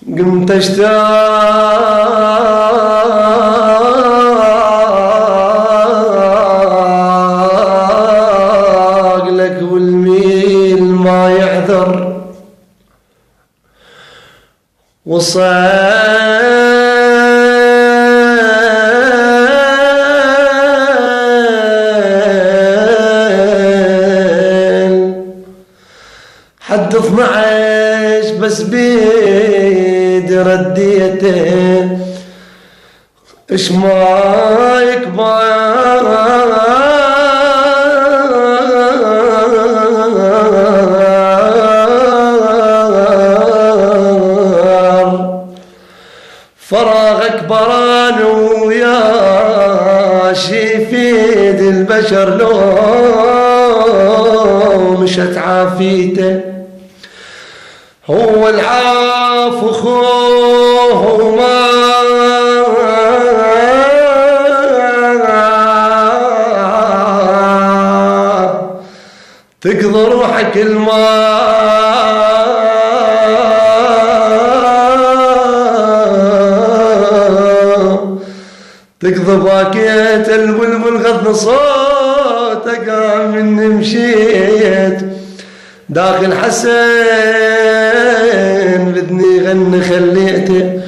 قمت اشتاق لك والميل ما يعذر حد 12 بس بيد رديته اش ما يكبر فراغك بران ويا شي يفيد البشر لو مشت عافيته هو العاف اخوه وما تقضي روحك تقضي باكيت البلبل غض صوتك مني مشيت داخل حسن بدني غني خليته